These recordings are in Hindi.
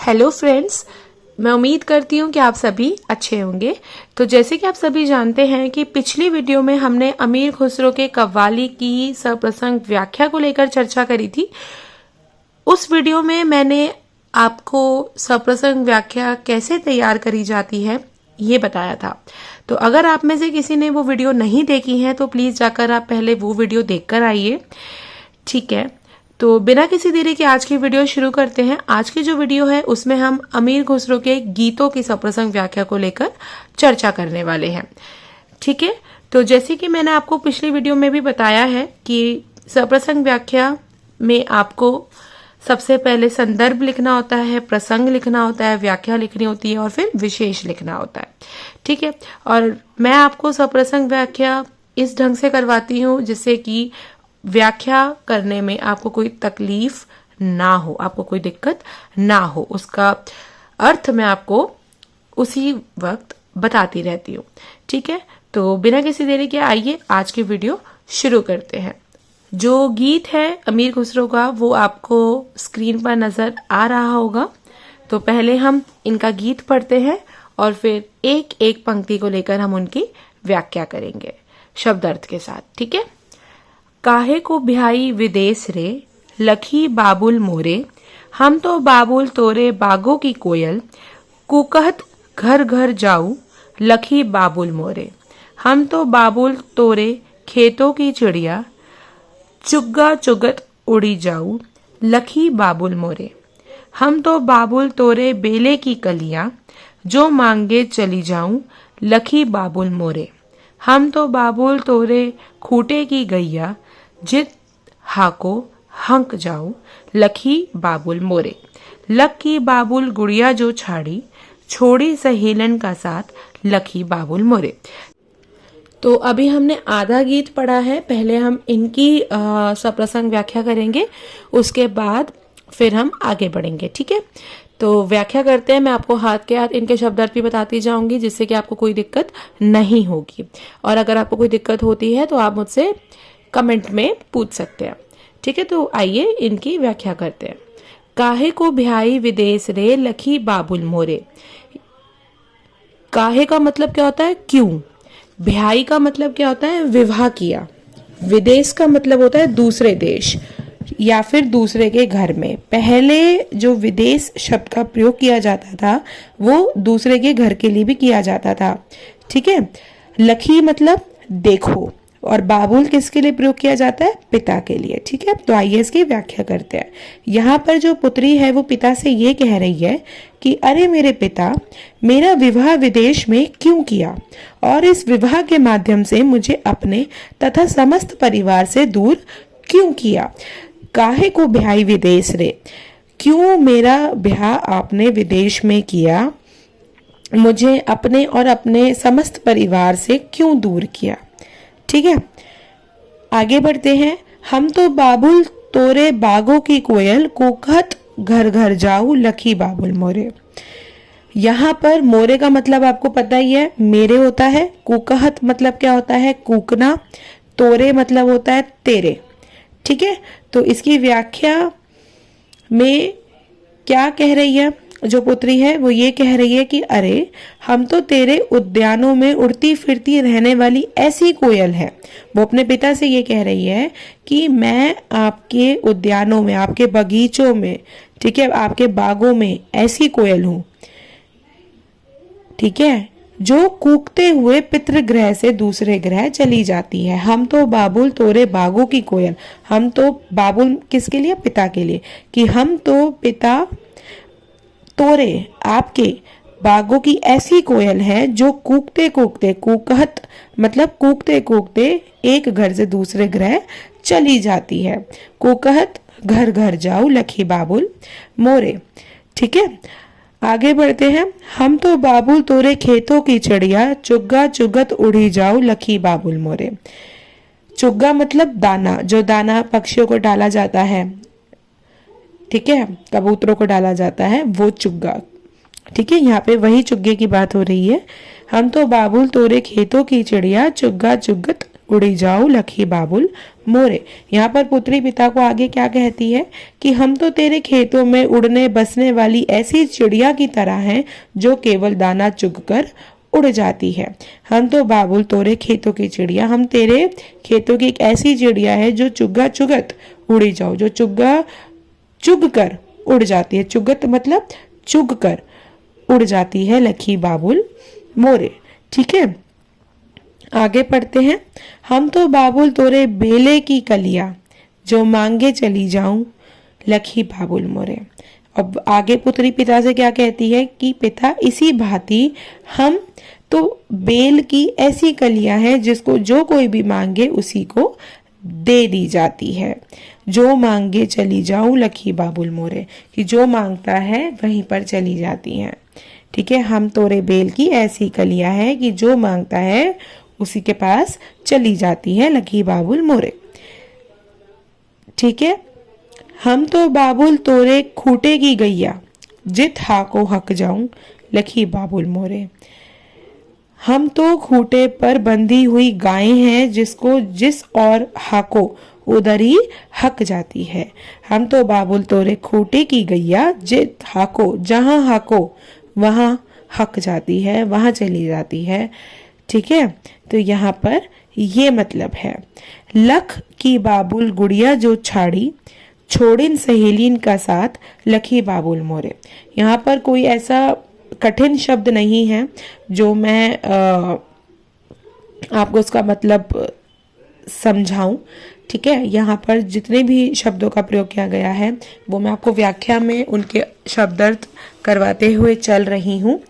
हेलो फ्रेंड्स, मैं उम्मीद करती हूँ कि आप सभी अच्छे होंगे। तो जैसे कि आप सभी जानते हैं कि पिछली वीडियो में हमने अमीर खुसरो के कव्वाली की सप्रसंग व्याख्या को लेकर चर्चा करी थी। उस वीडियो में मैंने आपको सप्रसंग व्याख्या कैसे तैयार करी जाती है ये बताया था। तो अगर आप में से किसी ने वो वीडियो नहीं देखी है तो प्लीज जाकर आप पहले वो वीडियो देखकर आइए, ठीक है। तो बिना किसी देरी के आज की वीडियो शुरू करते हैं। आज की जो वीडियो है उसमें हम अमीर खुसरो के गीतों की सप्रसंग व्याख्या को लेकर चर्चा करने वाले हैं, ठीक है। तो जैसे कि मैंने आपको पिछली वीडियो में भी बताया है कि सप्रसंग व्याख्या में आपको सबसे पहले संदर्भ लिखना होता है, प्रसंग लिखना होता है, व्याख्या लिखनी होती है और फिर विशेष लिखना होता है, ठीक है। और मैं आपको सप्रसंग व्याख्या इस ढंग से करवाती हूँ जिससे कि व्याख्या करने में आपको कोई तकलीफ ना हो, आपको कोई दिक्कत ना हो। उसका अर्थ मैं आपको उसी वक्त बताती रहती हूँ, ठीक है। तो बिना किसी देरी के आइए आज की वीडियो शुरू करते हैं। जो गीत है अमीर खुसरो का वो आपको स्क्रीन पर नजर आ रहा होगा। तो पहले हम इनका गीत पढ़ते हैं और फिर एक एक पंक्ति को लेकर हम उनकी व्याख्या करेंगे शब्द अर्थ के साथ, ठीक है। काहे को ब्याई विदेश रे, लखी बाबुल मोरे, हम तो बाबुल तोरे बागों की कोयल, कुकहत घर घर जाऊ, लखी बाबुल मोरे, हम तो बाबुल तोरे खेतों की चिड़िया, चुग्गा चुगत उड़ी जाऊ, लखी बाबुल मोरे, हम तो बाबुल तोरे बेले की कलियां, जो मांगे चली जाऊं, लखी बाबुल मोरे, हम तो बाबुल तोरे खूटे की गैया, जित हाको हंक जाऊं, लखी बाबुल मोरे, लकी बाबुल गुड़िया जो छाड़ी, छोड़ी सहेलन का साथ, लखी बाबुल मोरे। तो अभी हमने आधा गीत पढ़ा है, पहले हम इनकी सप्रसंग व्याख्या करेंगे, उसके बाद फिर हम आगे बढ़ेंगे, ठीक है। तो व्याख्या करते हैं। मैं आपको हाथ के हाथ इनके शब्दार्थ भी बताती जाऊंगी जिससे कि आपको कोई दिक्कत नहीं होगी। और अगर आपको कोई दिक्कत होती है तो आप मुझसे कमेंट में पूछ सकते हैं, ठीक है। तो आइए इनकी व्याख्या करते हैं। काहे को ब्याई विदेश रे, लखी बाबुल मोरे। काहे का मतलब क्या होता है? क्यों। ब्याई का मतलब क्या होता है? विवाह किया। विदेश का मतलब होता है दूसरे देश या फिर दूसरे के घर में। पहले जो विदेश शब्द का प्रयोग किया जाता था वो दूसरे के घर के लिए भी किया जाता था, ठीक है। लखी मतलब देखो, और बाबुल किसके लिए प्रयोग किया जाता है? पिता के लिए, ठीक है। तो आइए इसकी व्याख्या करते हैं। यहाँ पर जो पुत्री है वो पिता से ये कह रही है कि अरे मेरे पिता, मेरा विवाह विदेश में क्यों किया और इस विवाह के माध्यम से मुझे अपने तथा समस्त परिवार से दूर क्यों किया। काहे को ब्याई विदेश रे, क्यों मेरा ब्याह आपने विदेश में किया, मुझे अपने और अपने समस्त परिवार से क्यों दूर किया, ठीक है। आगे बढ़ते हैं। हम तो बाबुल तोरे बागों की कोयल, कुकहत घर घर जाऊ, लखी बाबुल मोरे। यहाँ पर मोरे का मतलब आपको पता ही है, मेरे होता है। कुकहत मतलब क्या होता है? कूकना। तोरे मतलब होता है तेरे, ठीक है। तो इसकी व्याख्या में क्या कह रही है जो पुत्री है? वो ये कह रही है कि अरे हम तो तेरे उद्यानों में उड़ती फिरती रहने वाली ऐसी कोयल है। वो अपने पिता से ये कह रही है कि मैं आपके उद्यानों में, आपके बगीचों में, ठीक है, आपके बागों में ऐसी कोयल हूं, ठीक है, जो कूकते हुए पितृग्रह से दूसरे ग्रह चली जाती है। हम तो बाबुल तोरे बागों की कोयल, हम तो बाबुल किसके लिए? पिता के लिए, कि हम तो पिता तोरे आपके बागों की ऐसी कोयल है जो कूकते कूकते, कूकहत मतलब कूकते कूकते एक घर से दूसरे ग्रह चली जाती है। कूकहत घर घर जाऊ, लखी बाबुल मोरे, ठीक है। आगे बढ़ते हैं। हम तो बाबुल तोरे खेतों की चिड़िया, चुग्गा चुगत उड़ी जाऊ, लखी बाबुल मोरे। चुग्गा मतलब दाना, जो दाना पक्षियों को डाला जाता है, ठीक है, कबूतरों को डाला जाता है, वो चुग्गा, ठीक है। यहाँ पे वही चुग्गे की बात हो रही है। हम तो बाबुल तोरे खेतों की चिड़िया, चुग्गा चुगत उड़ी जाओ लखी बाबुल मोरे। यहाँ पर पुत्री पिता को आगे क्या कहती है कि हम तो तेरे खेतों में उड़ने बसने वाली ऐसी चिड़िया की तरह हैं जो केवल दाना चुगकर उड़ जाती है। हम तो बाबुल तोरे खेतों की चिड़िया, हम तेरे खेतों की एक ऐसी चिड़िया है जो चुग्गा चुगत उड़ी जाओ, जो चुग्गा चुग कर उड़ जाती है। चुगत मतलब चुग कर उड़ जाती है लखी बाबुल मोरे। ठीक है, आगे पढ़ते हैं। हम तो बाबुल तोरे बेले की कलिया जो मांगे चली जाऊं लखी बाबुल मोरे। अब आगे पुत्री पिता से क्या कहती है कि पिता इसी भांति हम तो बेल की ऐसी कलियां हैं जिसको जो कोई भी मांगे उसी को दे दी जाती है। जो मांगे चली जाऊं लखी बाबुल मोरे, कि जो मांगता है वहीं पर चली जाती हैं। ठीक है, हम तोरे बेल की ऐसी कलियां हैं कि जो मांगता है उसी के पास चली जाती है लखी बाबुल मोरे। ठीक है, हम तो बाबुल तोरे खूटे की गैया जित हाको हक जाऊं लखी बाबुल मोरे। हम तो खूटे पर बंधी हुई गायें हैं जिसको जिस और हाको उधर ही हक जाती है। हम तो बाबुल तोरे खूटे की गैया जित हाको, जहां हाको वहां हक जाती है, वहां चली जाती है। ठीक है, तो यहाँ पर ये मतलब है। लख की बाबुल गुड़िया जो छाड़ी छोड़िन सहेलीन का साथ लखी बाबुल मोरे। यहाँ पर कोई ऐसा कठिन शब्द नहीं है जो मैं आपको उसका मतलब समझाऊं। ठीक है, यहाँ पर जितने भी शब्दों का प्रयोग किया गया है वो मैं आपको व्याख्या में उनके शब्दार्थ करवाते हुए चल रही हूँ।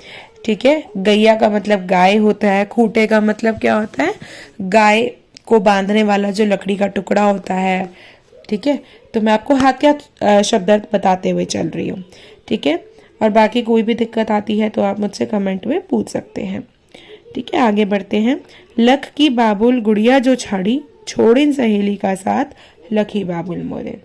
ठीक है, गैया का मतलब गाय होता है, खूटे का मतलब क्या होता है, गाय को बांधने वाला जो लकड़ी का टुकड़ा होता है। ठीक है, तो मैं आपको हाथ क्या शब्दार्थ बताते हुए चल रही हूँ। ठीक है, और बाकी कोई भी दिक्कत आती है तो आप मुझसे कमेंट में पूछ सकते हैं। ठीक है, आगे बढ़ते हैं। लख की बाबुल गुड़िया जो छाड़ी छोड़िन सहेली का साथ लखी बाबुल मोरे।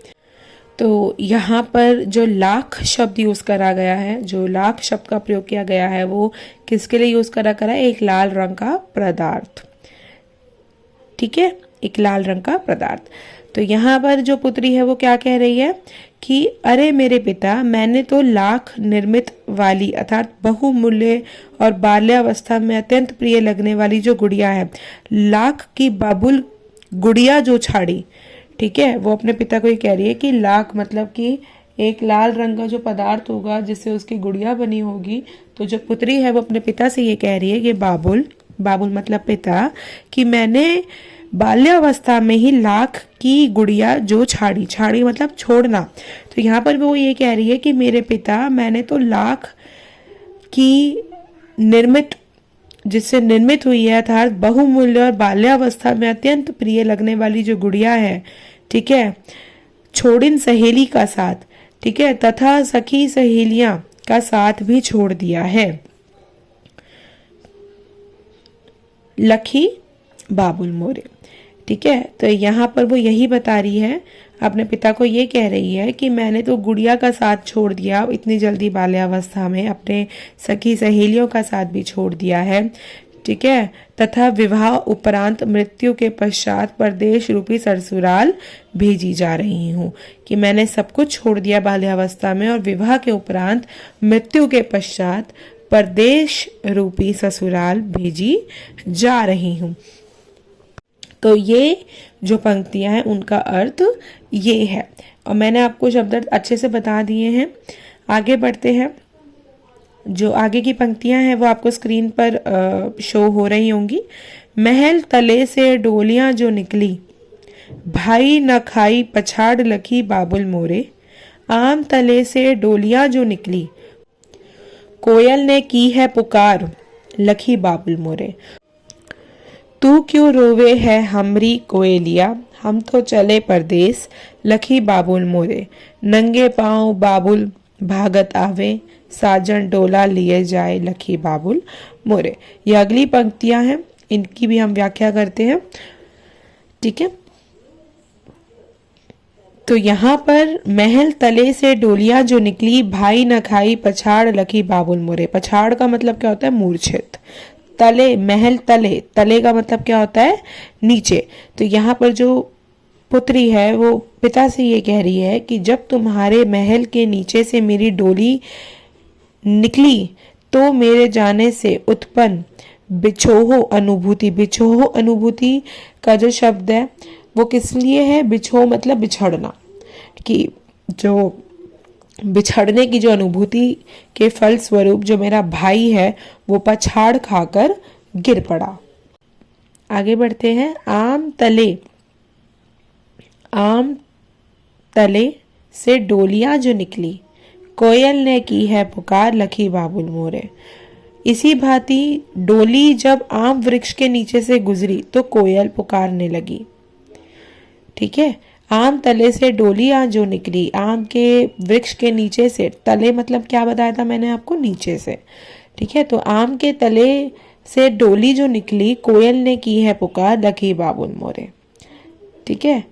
तो यहाँ पर जो लाख शब्द यूज करा गया है, जो लाख शब्द का प्रयोग किया गया है वो किसके लिए यूज करा है, एक लाल रंग का पदार्थ। ठीक है, एक लाल रंग का पदार्थ। तो यहाँ पर जो पुत्री है वो क्या कह रही है कि अरे मेरे पिता, मैंने तो लाख निर्मित वाली अर्थात बहुमूल्य और बाल्यावस्था में अत्यंत प्रिय लगने वाली जो गुड़िया है, लाख की बाबुल गुड़िया जो छाड़ी। ठीक है, वो अपने पिता को ये कह रही है कि लाख मतलब कि एक लाल रंग का जो पदार्थ होगा जिससे उसकी गुड़िया बनी होगी। तो जो पुत्री है वो अपने पिता से ये कह रही है कि बाबुल, बाबुल मतलब पिता, कि मैंने बाल्यावस्था में ही लाख की गुड़िया जो छाड़ी, छाड़ी मतलब छोड़ना। तो यहाँ पर वो ये कह रही है कि मेरे पिता, मैंने तो लाख की निर्मित, जिससे निर्मित हुई है अर्थात बहुमूल्य और बाल्यावस्था में अत्यंत प्रिय लगने वाली जो गुड़िया है, ठीक है, छोड़िन सहेली का साथ, ठीक है, तथा सखी सहेलियां का साथ भी छोड़ दिया है लखी बाबुल मोरे। ठीक है, तो यहाँ पर वो यही बता रही है, अपने पिता को ये कह रही है कि मैंने तो गुड़िया का साथ छोड़ दिया इतनी जल्दी बाल्यावस्था में, अपने सखी सहेलियों का साथ भी छोड़ दिया है। ठीक है, तथा विवाह उपरांत मृत्यु के पश्चात परदेश रूपी ससुराल भेजी जा रही हूँ, कि मैंने सब कुछ छोड़ दिया बाल्यावस्था में और विवाह के उपरांत मृत्यु के पश्चात परदेश रूपी ससुराल भेजी जा रही हूँ। तो ये जो पंक्तियां हैं उनका अर्थ ये है, और मैंने आपको शब्द अच्छे से बता दिए हैं। आगे बढ़ते हैं। जो आगे की पंक्तियां हैं वो आपको स्क्रीन पर शो हो रही होंगी। महल तले से डोलियां जो निकली, भाई न खाई पछाड़ लखी बाबुल मोरे। आम तले से डोलियां जो निकली, कोयल ने की है पुकार लखी बाबुल मोरे। तू क्यों रोवे है हमरी कोयलिया, हम तो चले परदेस लखी बाबुल मोरे। नंगे पांव बाबुल भागत आवे, साजन डोला लिए जाए लखी बाबुल मोरे। ये अगली पंक्तियां हैं, इनकी भी हम व्याख्या करते हैं। ठीक है, तो यहाँ पर महल तले से डोलियां जो निकली, भाई न खाई पछाड़ लखी बाबुल मोरे। पछाड़ का मतलब क्या होता है, मूर्छित। तले, महल तले, तले का मतलब क्या होता है? नीचे। तो यहाँ पर जो पुत्री है वो पिता से ये कह रही है कि जब तुम्हारे महल के नीचे से मेरी डोली निकली तो मेरे जाने से उत्पन्न बिछोह अनुभूति, बिछोह अनुभूति का जो शब्द है वो किस लिए है? बिछोह मतलब बिछड़ना, कि जो बिछड़ने की जो अनुभूति के फल स्वरूप जो मेरा भाई है वो पछाड़ खाकर गिर पड़ा। आगे बढ़ते हैं। आम तले से डोलियां जो निकली, कोयल ने की है पुकार, लखी बाबुल मोरे। इसी भांति डोली जब आम वृक्ष के नीचे से गुजरी तो कोयल पुकारने लगी। ठीक है, आम तले से डोलियां जो निकली, आम के वृक्ष के नीचे से, तले मतलब क्या बताया था मैंने आपको? नीचे से। ठीक है, तो आम के तले से डोली जो निकली, कोयल ने की है पुकार, लखी बाबुल मोरे। ठीक है,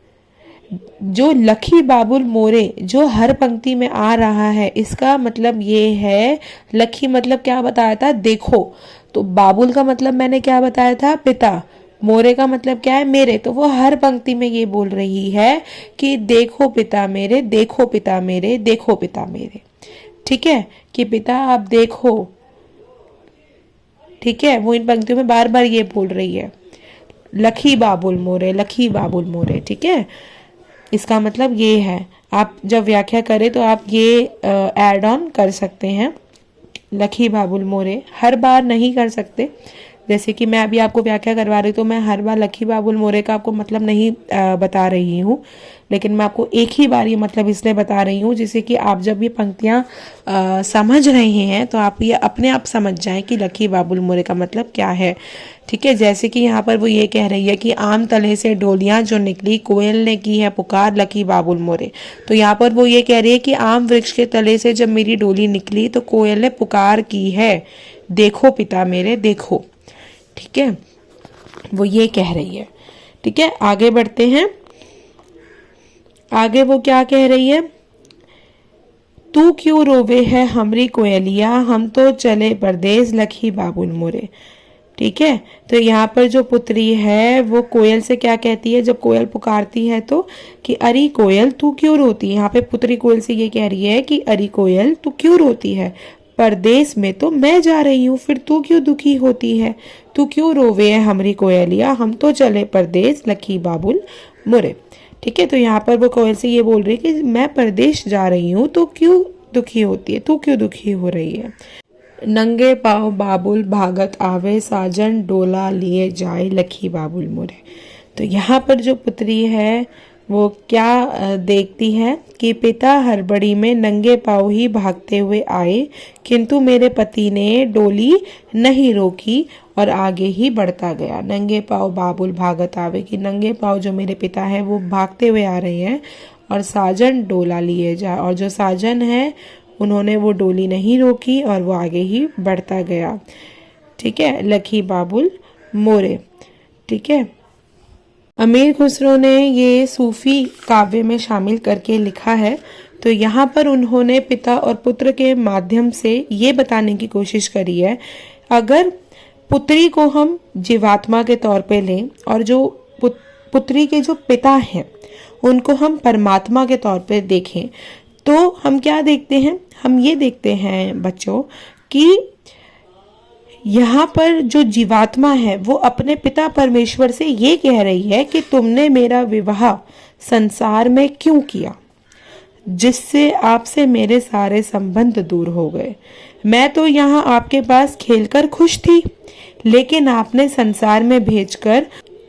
जो लखी बाबुल मोरे जो हर पंक्ति में आ रहा है, इसका मतलब ये है, लखी मतलब क्या बताया था? देखो। तो बाबुल का मतलब मैंने क्या बताया था? पिता। मोरे का मतलब क्या है? मेरे। तो वो हर पंक्ति में ये बोल रही है कि देखो पिता मेरे, देखो पिता मेरे, देखो पिता मेरे। ठीक है, कि पिता आप देखो। ठीक है, वो इन पंक्तियों में बार बार ये बोल रही है, लखी बाबुल मोरे, लखी बाबुल मोरे। ठीक है, इसका मतलब ये है। आप जब व्याख्या करें तो आप ये ऐड ऑन कर सकते हैं, लखी बाबुल मोरे। हर बार नहीं कर सकते, जैसे कि मैं अभी आपको व्याख्या करवा रही तो मैं हर बार लखी बाबुल मोरे का आपको मतलब नहीं बता रही हूँ, लेकिन मैं आपको एक ही बार ये मतलब इसलिए बता रही हूँ जिससे कि आप जब ये पंक्तियाँ समझ रहे हैं तो आप ये अपने आप समझ जाएं कि लखी बाबुल मोरे का मतलब क्या है। ठीक है, जैसे कि यहाँ पर वो ये कह रही है कि आम तले से डोलियां जो निकली, कोयल ने की है पुकार, लखी बाबुल मोरे। तो यहाँ पर वो ये कह रही है कि आम वृक्ष के तले से जब मेरी डोली निकली तो कोयल ने पुकार की है, देखो पिता मेरे, देखो। ठीक है, वो ये कह रही है। ठीक है, आगे बढ़ते हैं। आगे वो क्या कह रही है? तू क्यों रोवे है हमरी कोयलिया, हम तो चले परदेस, लखी बाबुल मोरे। ठीक है, तो यहाँ पर जो पुत्री है वो कोयल से क्या कहती है जब कोयल पुकारती है? तो कि अरी कोयल तू क्यों रोती है। यहाँ पे पुत्री कोयल से ये कह रही है कि अरी कोयल तू क्यों रोती है, परदेश में तो मैं जा रही हूँ, फिर तू क्यों दुखी होती है? तू क्यों रोवे है हमरी कोयलिया, हम तो चले परदेश, लखी बाबुल मोरे। ठीक है, तो यहाँ पर वो कोयल से ये बोल रही है कि मैं परदेश जा रही हूँ तो क्यों दुखी होती है, तू क्यों दुखी हो रही है। नंगे पाँव बाबुल भागत आवे, साजन डोला लिए जाए, लखी बाबुल मोरे। तो यहाँ पर जो पुत्री है वो क्या देखती है कि पिता हड़बड़ी में नंगे पाँव ही भागते हुए आए, किंतु मेरे पति ने डोली नहीं रोकी और आगे ही बढ़ता गया। नंगे पाँव बाबुल भागत आवे, कि नंगे पाँव जो मेरे पिता है वो भागते हुए आ रहे हैं और साजन डोला लिए जाए, और जो साजन है उन्होंने वो डोली नहीं रोकी और वो आगे ही बढ़ता गया। ठीक है, लखी बाबुल मोरे। ठीक है, अमीर खुसरो ने ये सूफी काव्य में शामिल करके लिखा है। तो यहाँ पर उन्होंने पिता और पुत्र के माध्यम से ये बताने की कोशिश करी है, अगर पुत्री को हम जीवात्मा के तौर पे लें और जो पुत्री के जो पिता हैं उनको हम परमात्मा के तौर पे देखें, तो हम क्या देखते हैं? हम ये देखते हैं बच्चों कि यहाँ पर जो जीवात्मा है वो अपने पिता परमेश्वर से ये कह रही है कि तुमने मेरा विवाह संसार में क्यों किया, जिससे आपसे मेरे सारे संबंध दूर हो गए। मैं तो यहाँ आपके पास खेलकर खुश थी, लेकिन आपने संसार में भेजकर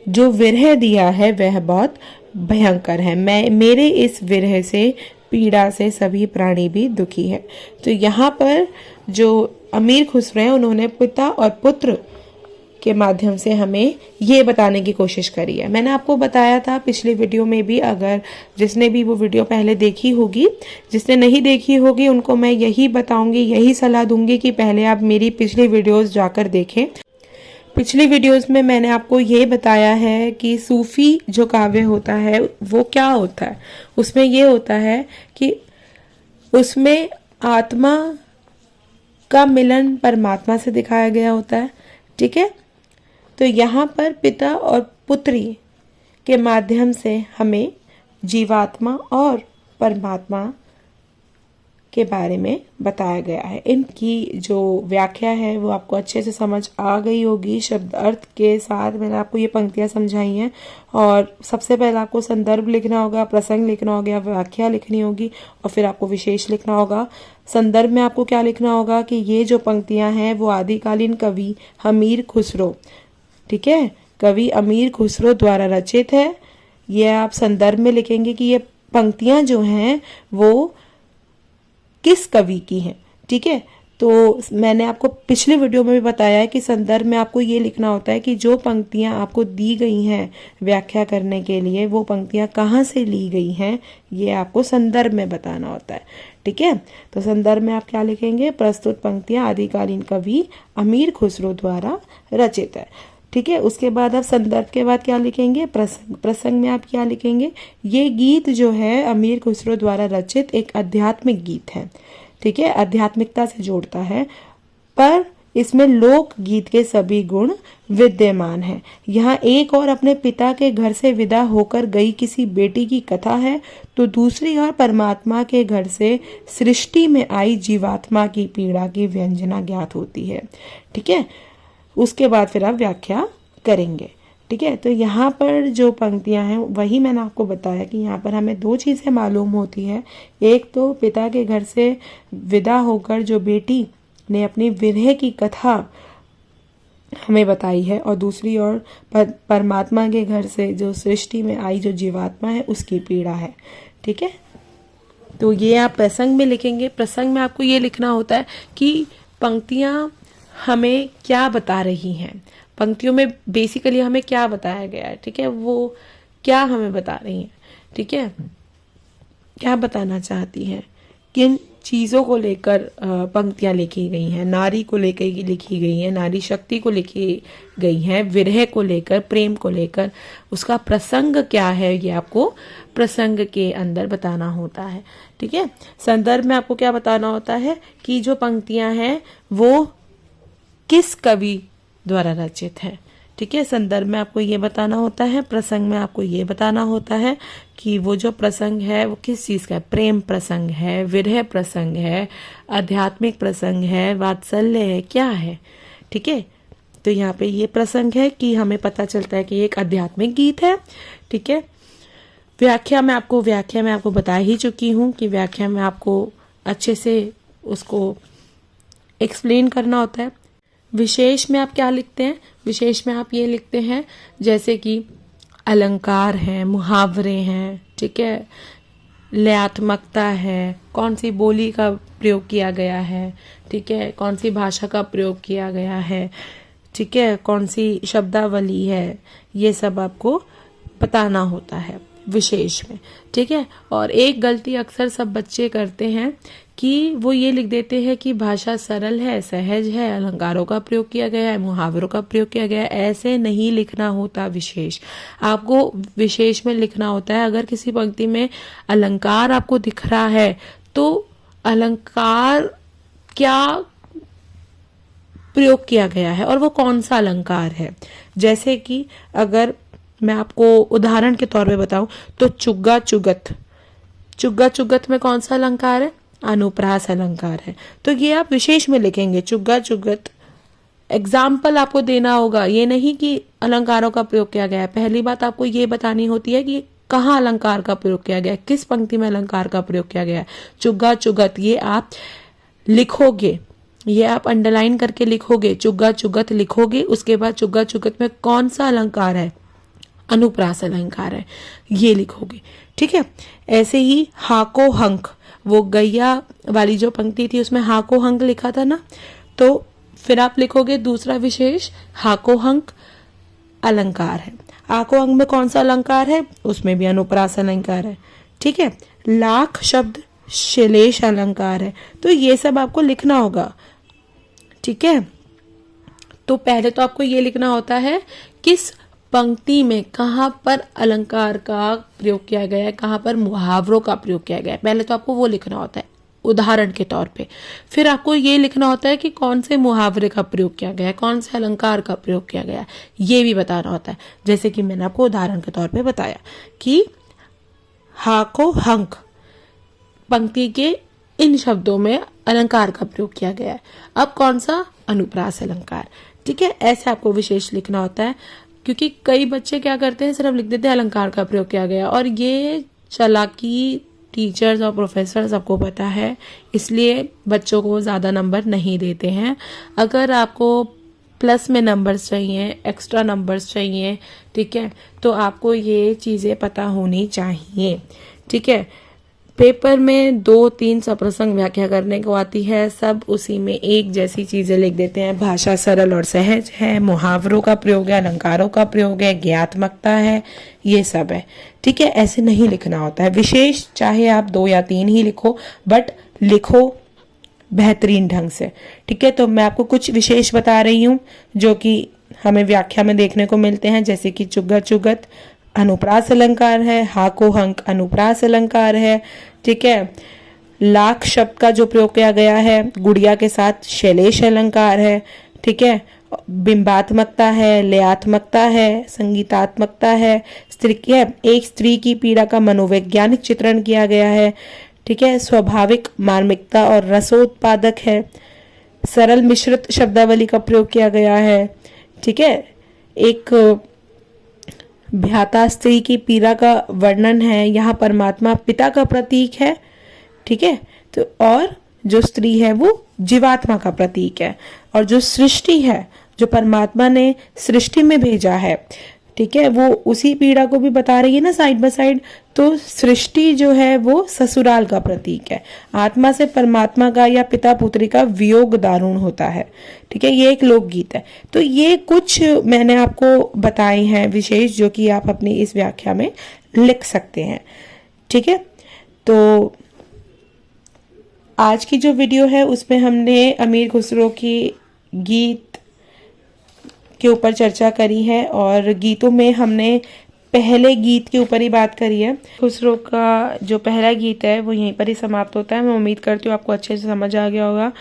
जो विरह दिया है वह बहुत भयंकर है। मेरे इस विरह से, पीड़ा से सभी प्राणी भी दुखी है। तो यहाँ पर जो अमीर खुसरो हैं उन्होंने पिता और पुत्र के माध्यम से हमें ये बताने की कोशिश करी है। मैंने आपको बताया था पिछली वीडियो में भी, अगर जिसने भी वो वीडियो पहले देखी होगी, जिसने नहीं देखी होगी उनको मैं यही बताऊंगी, यही सलाह दूंगी कि पहले आप मेरी पिछली वीडियोस जाकर देखें। पिछली वीडियोस में मैंने आपको ये बताया है कि सूफी जो काव्य होता है वो क्या होता है। उसमें ये होता है कि उसमें आत्मा का मिलन परमात्मा से दिखाया गया होता है, ठीक है। तो यहाँ पर पिता और पुत्री के माध्यम से हमें जीवात्मा और परमात्मा के बारे में बताया गया है। इनकी जो व्याख्या है वो आपको अच्छे से समझ आ गई होगी। शब्द अर्थ के साथ मैंने आपको ये पंक्तियां समझाई हैं। और सबसे पहले आपको संदर्भ लिखना होगा, प्रसंग लिखना होगा, व्याख्या लिखनी होगी और फिर आपको विशेष लिखना होगा। संदर्भ में आपको क्या लिखना होगा कि ये जो पंक्तियां हैं वो आदिकालीन कवि अमीर खुसरो, ठीक है, कवि अमीर खुसरो द्वारा रचित है। ये आप संदर्भ में लिखेंगे कि ये पंक्तियां जो हैं वो किस कवि की हैं, ठीक है। तो मैंने आपको पिछले वीडियो में भी बताया है कि संदर्भ में आपको ये लिखना होता है कि जो पंक्तियां आपको दी गई हैं व्याख्या करने के लिए वो पंक्तियां कहाँ से ली गई हैं, ये आपको संदर्भ में बताना होता है, ठीक है। तो संदर्भ में आप क्या लिखेंगे, प्रस्तुत पंक्तियां आदिकालीन कवि अमीर खुसरो द्वारा रचित है, ठीक है। उसके बाद आप संदर्भ के बाद क्या लिखेंगे, प्रसंग। प्रसंग में आप क्या लिखेंगे, ये गीत जो है अमीर खुसरो द्वारा रचित एक आध्यात्मिक गीत है, ठीक है, आध्यात्मिकता से जोड़ता है, पर इसमें लोक गीत के सभी गुण विद्यमान है। यहाँ एक और अपने पिता के घर से विदा होकर गई किसी बेटी की कथा है, तो दूसरी ओर परमात्मा के घर से सृष्टि में आई जीवात्मा की पीड़ा की व्यंजना ज्ञात होती है, ठीक है। उसके बाद फिर आप व्याख्या करेंगे, ठीक है। तो यहाँ पर जो पंक्तियां हैं वही मैंने आपको बताया कि यहाँ पर हमें दो चीजें मालूम होती है। एक तो पिता के घर से विदा होकर जो बेटी ने अपनी विरह की कथा हमें बताई है, और दूसरी ओर परमात्मा के घर से जो सृष्टि में आई जो जीवात्मा है उसकी पीड़ा है, ठीक है। तो ये आप प्रसंग में लिखेंगे। प्रसंग में आपको ये लिखना होता है कि पंक्तियां हमें क्या बता रही हैं, पंक्तियों में बेसिकली हमें क्या बताया गया है, ठीक है, वो क्या हमें बता रही हैं, ठीक है, क्या बताना चाहती हैं, किन चीज़ों को लेकर पंक्तियां लिखी गई हैं। नारी को लेकर लिखी गई हैं, नारी शक्ति को लिखी गई हैं, विरह को लेकर, प्रेम को लेकर, उसका प्रसंग क्या है ये आपको प्रसंग के अंदर बताना होता है, ठीक है। संदर्भ में आपको क्या बताना होता है कि जो पंक्तियां हैं वो किस कवि द्वारा रचित है, ठीक है। संदर्भ में आपको ये बताना होता है, प्रसंग में आपको ये बताना होता है कि वो जो प्रसंग है वो किस चीज का है, प्रेम प्रसंग है, विरह प्रसंग है, आध्यात्मिक प्रसंग है, वात्सल्य है, क्या है, ठीक है। तो यहाँ पे ये प्रसंग है कि हमें पता चलता है कि एक आध्यात्मिक गीत है, ठीक है। व्याख्या में आपको बता ही चुकी हूँ कि व्याख्या में आपको अच्छे से उसको एक्सप्लेन करना होता है। विशेष में आप क्या लिखते हैं, विशेष में आप ये लिखते हैं जैसे कि अलंकार हैं, मुहावरे हैं, ठीक है, लयात्मकता है, कौन सी बोली का प्रयोग किया गया है, ठीक है, कौन सी भाषा का प्रयोग किया गया है, ठीक है, कौन सी शब्दावली है, ये सब आपको बताना होता है विशेष में, ठीक है। और एक गलती अक्सर सब बच्चे करते हैं कि वो ये लिख देते हैं कि भाषा सरल है, सहज है, अलंकारों का प्रयोग किया गया है, मुहावरों का प्रयोग किया गया है। ऐसे नहीं लिखना होता विशेष, आपको विशेष में लिखना होता है। अगर किसी पंक्ति में अलंकार आपको दिख रहा है तो अलंकार क्या प्रयोग किया गया है और वो कौन सा अलंकार है। जैसे कि अगर मैं आपको उदाहरण के तौर पे बताऊं तो चुग्गा चुगत में कौन सा अलंकार है, अनुप्रास अलंकार है, तो ये आप विशेष में लिखेंगे। चुग्गा चुगत एग्जाम्पल आपको देना होगा, ये नहीं कि अलंकारों का प्रयोग किया गया है। पहली बात आपको ये बतानी होती है कि कहाँ अलंकार का प्रयोग किया गया है, किस पंक्ति में अलंकार का प्रयोग किया गया है। चुग्गा चुगत ये आप लिखोगे, ये आप अंडरलाइन करके लिखोगे, चुग्गा चुगत लिखोगे। उसके बाद चुग्गा चुगत में कौन सा अलंकार है, अनुप्रास अलंकार है, ये लिखोगे, ठीक है। ऐसे ही हाको हंक, वो गैया वाली जो पंक्ति थी उसमें हाको हंक लिखा था ना, तो फिर आप लिखोगे दूसरा विशेष हाको हंक अलंकार है। हाको हंक में कौन सा अलंकार है, उसमें भी अनुप्रास अलंकार है, ठीक है। लाख शब्द शिलेश अलंकार है, तो ये सब आपको लिखना होगा, ठीक है। तो पहले तो आपको ये लिखना होता है किस पंक्ति में कहाँ पर अलंकार का प्रयोग किया गया है, कहाँ पर मुहावरों का प्रयोग किया गया है, पहले तो आपको वो लिखना होता है। उदाहरण के तौर पे। फिर आपको ये लिखना होता है कि कौन से मुहावरे का प्रयोग किया गया है, कौन से अलंकार का प्रयोग किया गया है, ये भी बताना होता है। जैसे कि मैंने आपको उदाहरण के तौर पे बताया कि हाको हंक पंक्ति के इन शब्दों में अलंकार का प्रयोग किया गया है। अब कौन सा? अनुप्रास अलंकार। ठीक है, ऐसे आपको विशेष लिखना होता है, क्योंकि कई बच्चे क्या करते हैं, सिर्फ लिख देते हैं अलंकार का प्रयोग किया गया, और ये चालाकी टीचर्स और प्रोफेसर सबको पता है, इसलिए बच्चों को ज़्यादा नंबर नहीं देते हैं। अगर आपको प्लस में नंबर्स चाहिए, एक्स्ट्रा नंबर्स चाहिए, ठीक है, तो आपको ये चीज़ें पता होनी चाहिए। ठीक है, पेपर में 2-3 सप्रसंग व्याख्या करने को आती है, सब उसी में एक जैसी चीजें लिख देते हैं। भाषा सरल और सहज है, मुहावरों का प्रयोग है, अलंकारों का प्रयोग है, ज्ञात्मकता है, ये सब है। ठीक है, ऐसे नहीं लिखना होता है। विशेष चाहे आप 2 या 3 ही लिखो, बट लिखो बेहतरीन ढंग से। ठीक है, तो मैं आपको कुछ विशेष बता रही हूँ जो कि हमें व्याख्या में देखने को मिलते हैं, जैसे कि चुगत चुगत अनुप्रास अलंकार है, हाको हंक अनुप्रास अलंकार है। ठीक है, लाख शब्द का जो प्रयोग किया गया है, गुड़िया के साथ शैलेश अलंकार है। ठीक है, बिंबात्मकता है, लयात्मकता है, संगीतात्मकता है, एक स्त्री की पीड़ा का मनोवैज्ञानिक चित्रण किया गया है। ठीक है, स्वाभाविक मार्मिकता और रसोत्पादक है, सरल मिश्रित शब्दावली का प्रयोग किया गया है। ठीक है, एक भ्याता स्त्री की पीड़ा का वर्णन है, यहाँ परमात्मा पिता का प्रतीक है। ठीक है, तो और जो स्त्री है वो जीवात्मा का प्रतीक है, और जो सृष्टि है, जो परमात्मा ने सृष्टि में भेजा है, ठीक है, वो उसी पीड़ा को भी बता रही है ना, साइड बाय साइड। तो सृष्टि जो है वो ससुराल का प्रतीक है। आत्मा से परमात्मा का या पिता पुत्री का वियोग दारुण होता है। ठीक है, ये एक लोकगीत है। तो ये कुछ मैंने आपको बताए हैं विशेष, जो कि आप अपनी इस व्याख्या में लिख सकते हैं। ठीक है, तो आज की जो वीडियो है उसमें हमने अमीर खुसरो की गीत के ऊपर चर्चा करी है, और गीतों में हमने पहले गीत के ऊपर ही बात करी है। खुसरो का जो पहला गीत है वो यहीं पर ही समाप्त होता है। मैं उम्मीद करती हूँ आपको अच्छे से समझ आ गया होगा।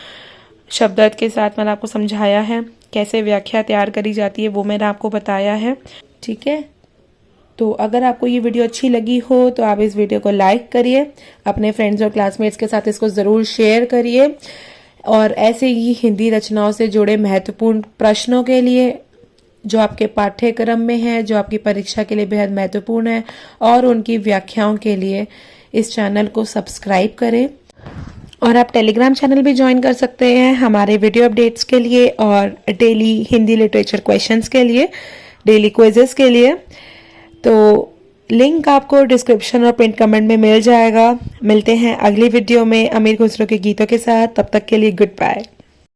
शब्दार्थ के साथ मैंने आपको समझाया है, कैसे व्याख्या तैयार करी जाती है वो मैंने आपको बताया है। ठीक है, तो अगर आपको ये वीडियो अच्छी लगी हो तो आप इस वीडियो को लाइक करिए, अपने फ्रेंड्स और क्लासमेट्स के साथ इसको ज़रूर शेयर करिए, और ऐसे ही हिंदी रचनाओं से जुड़े महत्वपूर्ण प्रश्नों के लिए जो आपके पाठ्यक्रम में है, जो आपकी परीक्षा के लिए बेहद महत्वपूर्ण है, और उनकी व्याख्याओं के लिए इस चैनल को सब्सक्राइब करें। और आप टेलीग्राम चैनल भी ज्वाइन कर सकते हैं हमारे वीडियो अपडेट्स के लिए, और डेली हिंदी लिटरेचर क्वेश्चंस के लिए, डेली क्विजेस के लिए। तो लिंक आपको डिस्क्रिप्शन और पिन कमेंट में मिल जाएगा। मिलते हैं अगली वीडियो में अमीर खुसरो के गीतों के साथ। तब तक के लिए गुड बाय।